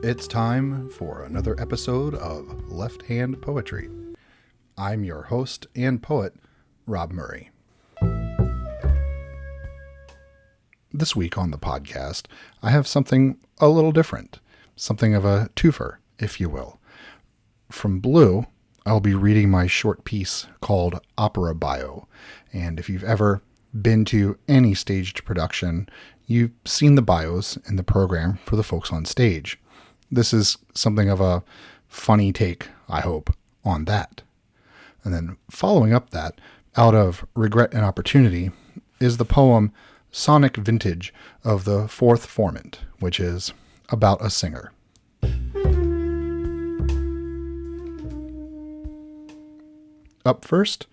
It's time for another episode of Left Hand Poetry. I'm your host and poet, Rob Murray. This week on the podcast, I have something a little different, something of a twofer, if you will. From Blue, I'll be reading my short piece called Opera Bio, and if you've ever been to any staged production, you've seen the bios in the program for the folks on stage. This is something of a funny take, I hope, on that. And then following up that, out of regret and opportunity, is the poem Sonic Vintage of the Fourth Formant, which is about a singer. Up first,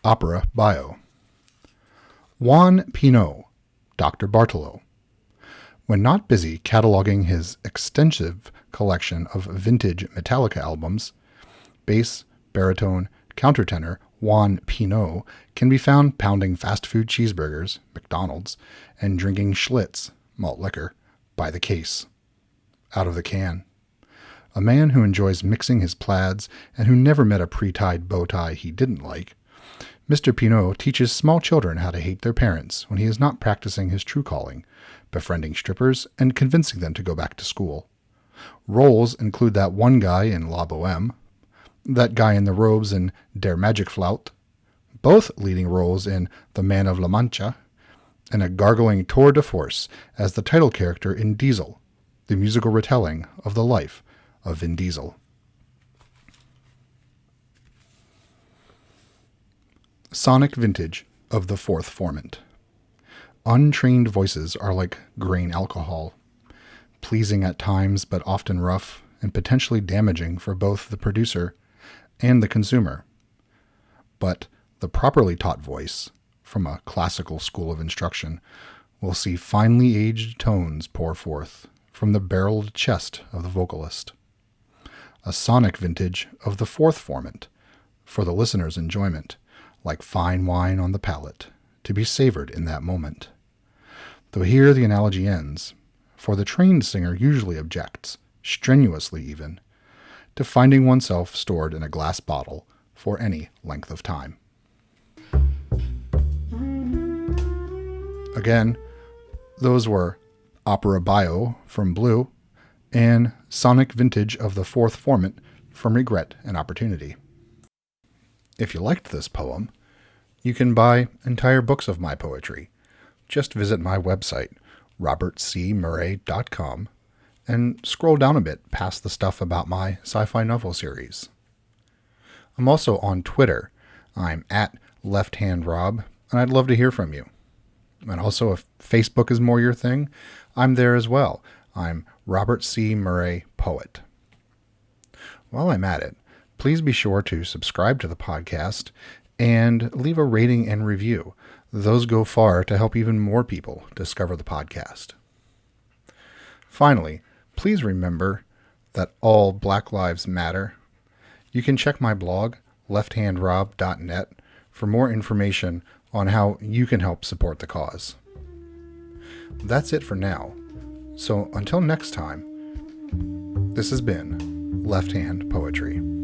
Opera Bio. Juan Pinot, Dr. Bartolo. When not busy cataloging his extensive collection of vintage Metallica albums, bass, baritone, countertenor Juan Pinot can be found pounding fast food cheeseburgers, McDonald's, and drinking Schlitz, malt liquor, by the case, out of the can. A man who enjoys mixing his plaids and who never met a pre-tied bow tie he didn't like, Mr. Pinot teaches small children how to hate their parents when he is not practicing his true calling, befriending strippers and convincing them to go back to school. Roles include that one guy in La Boheme, that guy in the robes in Der Magicflaut, both leading roles in The Man of La Mancha, and a gargling tour de force as the title character in Diesel, the musical retelling of the life of Vin Diesel. Sonic Vintage of the Fourth Formant. Untrained voices are like grain alcohol, pleasing at times but often rough and potentially damaging for both the producer and the consumer. But the properly taught voice, from a classical school of instruction, will see finely aged tones pour forth from the barreled chest of the vocalist. A sonic vintage of the Fourth Formant, for the listener's enjoyment, like fine wine on the palate, to be savored in that moment. Though here the analogy ends, for the trained singer usually objects, strenuously even, to finding oneself stored in a glass bottle for any length of time. Again, those were Opera Bio from Blue and Sonic Vintage of the Fourth Formant from Regret and Opportunity. If you liked this poem, you can buy entire books of my poetry. Just visit my website, robertcmurray.com, and scroll down a bit past the stuff about my sci-fi novel series. I'm also on Twitter. I'm at lefthandrob, and I'd love to hear from you. And also, if Facebook is more your thing, I'm there as well. I'm Robert C. Murray Poet. While I'm at it, please be sure to subscribe to the podcast and leave a rating and review. Those go far to help even more people discover the podcast. Finally, please remember that all Black Lives Matter. You can check my blog, lefthandrob.net, for more information on how you can help support the cause. That's it for now. So until next time, this has been Left Hand Poetry.